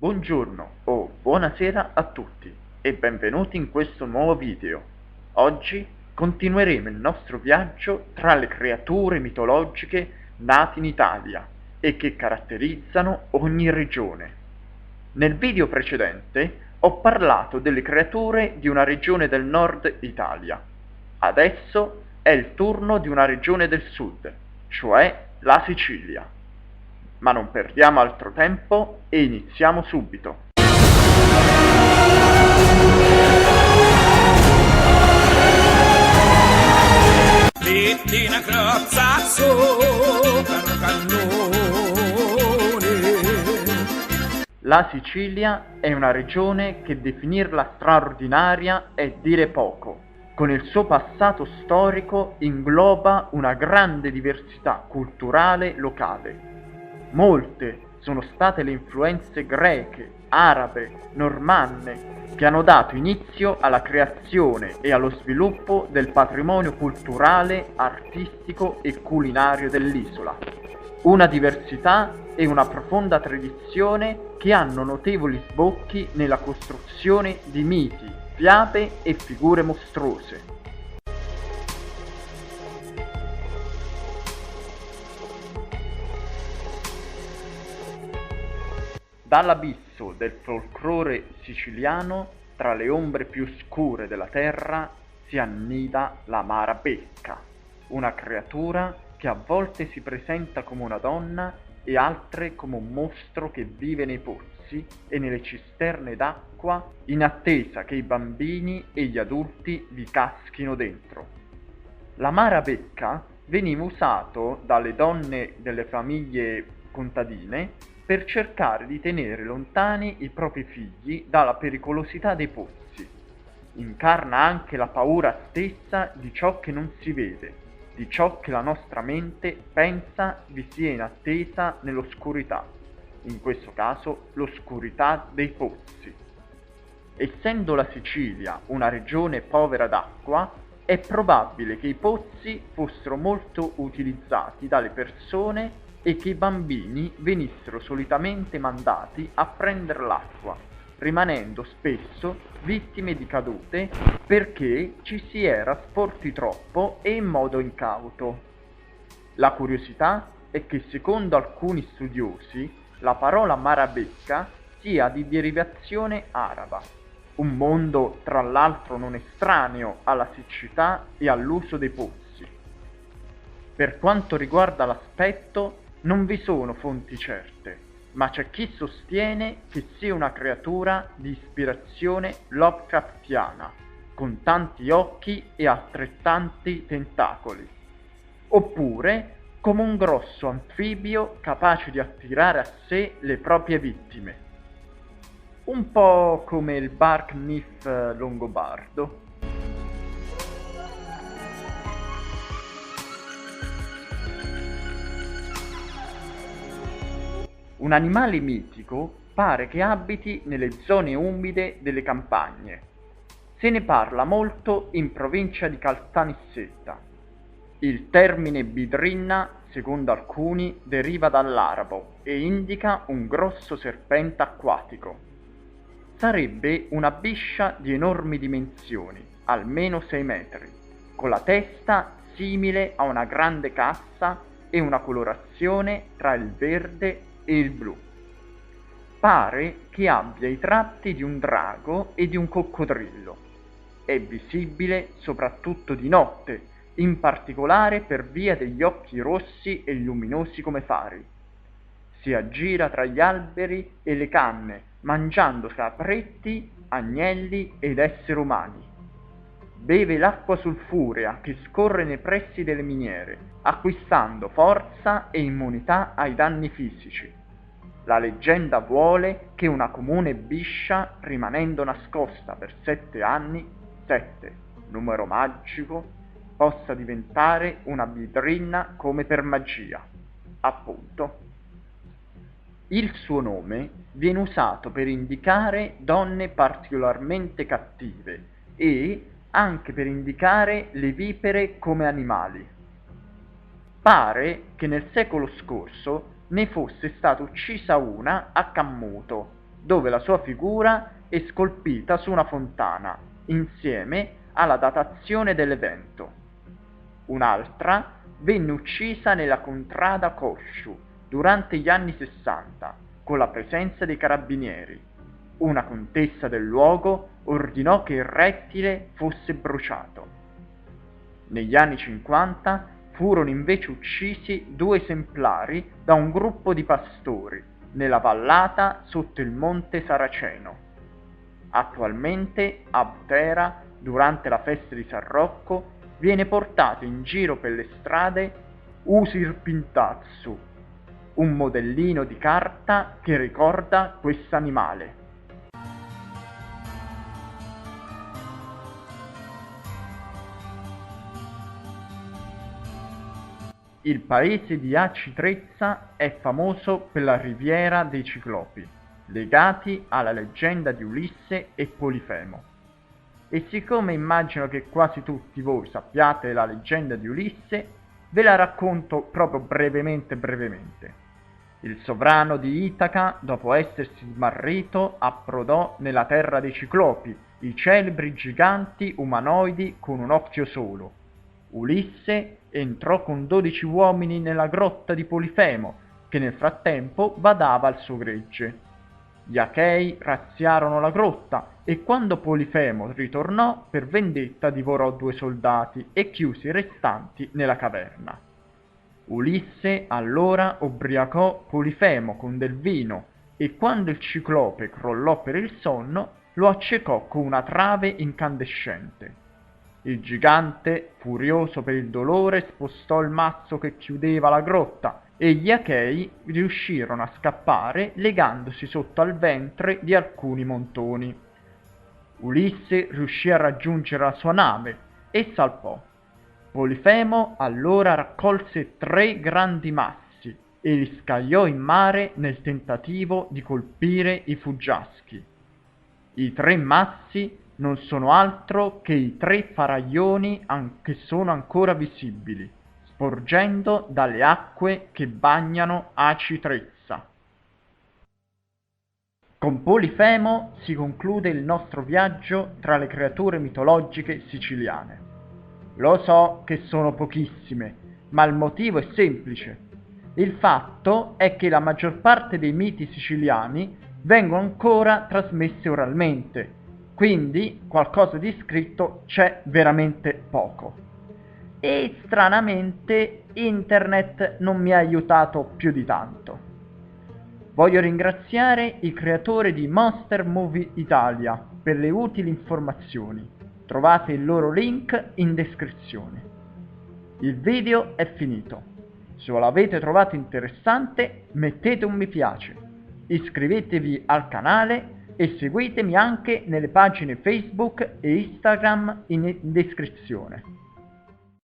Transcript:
Buongiorno o buonasera a tutti e benvenuti in questo nuovo video. Oggi continueremo il nostro viaggio tra le creature mitologiche nate in Italia e che caratterizzano ogni regione. Nel video precedente ho parlato delle creature di una regione del nord Italia. Adesso è il turno di una regione del sud, cioè la Sicilia. Ma non perdiamo altro tempo e iniziamo subito. Metti una crozza sopra un cannone. La Sicilia è una regione che definirla straordinaria è dire poco. Con il suo passato storico ingloba una grande diversità culturale locale. Molte sono state le influenze greche, arabe, normanne, che hanno dato inizio alla creazione e allo sviluppo del patrimonio culturale, artistico e culinario dell'isola. Una diversità e una profonda tradizione che hanno notevoli sbocchi nella costruzione di miti, fiabe e figure mostruose. Dall'abisso del folklore siciliano, tra le ombre più scure della terra, si annida la Marabecca, una creatura che a volte si presenta come una donna e altre come un mostro che vive nei pozzi e nelle cisterne d'acqua in attesa che i bambini e gli adulti vi caschino dentro. La Marabecca veniva usato dalle donne delle famiglie contadine per cercare di tenere lontani i propri figli dalla pericolosità dei pozzi. Incarna anche la paura stessa di ciò che non si vede, di ciò che la nostra mente pensa vi sia in attesa nell'oscurità, in questo caso l'oscurità dei pozzi. Essendo la Sicilia una regione povera d'acqua, è probabile che i pozzi fossero molto utilizzati dalle persone e che i bambini venissero solitamente mandati a prendere l'acqua, rimanendo spesso vittime di cadute perché ci si era sporti troppo e in modo incauto. La curiosità è che secondo alcuni studiosi la parola Marabecca sia di derivazione araba, un mondo tra l'altro non estraneo alla siccità e all'uso dei pozzi. Per quanto riguarda l'aspetto, non vi sono fonti certe, ma c'è chi sostiene che sia una creatura di ispirazione Lovecraftiana, con tanti occhi e altrettanti tentacoli, oppure come un grosso anfibio capace di attirare a sé le proprie vittime, un po' come il Barknif longobardo. Un animale mitico pare che abiti nelle zone umide delle campagne. Se ne parla molto in provincia di Caltanissetta. Il termine bidrinna, secondo alcuni, deriva dall'arabo e indica un grosso serpente acquatico. Sarebbe una biscia di enormi dimensioni, almeno 6 metri, con la testa simile a una grande cassa e una colorazione tra il verde e il blu. Pare che abbia i tratti di un drago e di un coccodrillo. È visibile soprattutto di notte, in particolare per via degli occhi rossi e luminosi come fari. Si aggira tra gli alberi e le canne, mangiando capretti, agnelli ed esseri umani. Beve l'acqua sulfurea che scorre nei pressi delle miniere, acquistando forza e immunità ai danni fisici. La leggenda vuole che una comune biscia, rimanendo nascosta per 7 anni, 7, numero magico, possa diventare una bidrinna come per magia, appunto. Il suo nome viene usato per indicare donne particolarmente cattive e anche per indicare le vipere come animali. Pare che nel secolo scorso ne fosse stata uccisa una a Cammuto, dove la sua figura è scolpita su una fontana, insieme alla datazione dell'evento. Un'altra venne uccisa nella contrada Kosciu durante gli anni 60, con la presenza dei carabinieri. Una contessa del luogo ordinò che il rettile fosse bruciato. Negli anni 50 furono invece uccisi 2 esemplari da un gruppo di pastori nella vallata sotto il monte Saraceno. Attualmente a Butera, durante la festa di San Rocco, viene portato in giro per le strade Usir Pintazzu, un modellino di carta che ricorda quest'animale. Il paese di Aci Trezza è famoso per la riviera dei Ciclopi, legati alla leggenda di Ulisse e Polifemo. E siccome immagino che quasi tutti voi sappiate la leggenda di Ulisse, ve la racconto proprio brevemente. Il sovrano di Itaca, dopo essersi smarrito, approdò nella terra dei Ciclopi, i celebri giganti umanoidi con un occhio solo. Ulisse entrò con 12 uomini nella grotta di Polifemo, che nel frattempo badava al suo gregge. Gli Achei razziarono la grotta e quando Polifemo ritornò, per vendetta divorò 2 soldati e chiuse i restanti nella caverna. Ulisse allora ubriacò Polifemo con del vino e quando il ciclope crollò per il sonno lo accecò con una trave incandescente. Il gigante, furioso per il dolore, spostò il mazzo che chiudeva la grotta e gli Achei riuscirono a scappare legandosi sotto al ventre di alcuni montoni. Ulisse riuscì a raggiungere la sua nave e salpò. Polifemo allora raccolse 3 grandi massi e li scagliò in mare nel tentativo di colpire i fuggiaschi. I 3 massi non sono altro che i 3 faraglioni che sono ancora visibili, sporgendo dalle acque che bagnano Aci Trezza. Con Polifemo si conclude il nostro viaggio tra le creature mitologiche siciliane. Lo so che sono pochissime, ma il motivo è semplice. Il fatto è che la maggior parte dei miti siciliani vengono ancora trasmessi oralmente, quindi qualcosa di scritto c'è veramente poco. E stranamente internet non mi ha aiutato più di tanto. Voglio ringraziare il creatore di Monster Movie Italia per le utili informazioni. Trovate il loro link in descrizione. Il video è finito. Se lo avete trovato interessante, mettete un mi piace. Iscrivetevi al canale e seguitemi anche nelle pagine Facebook e Instagram in descrizione.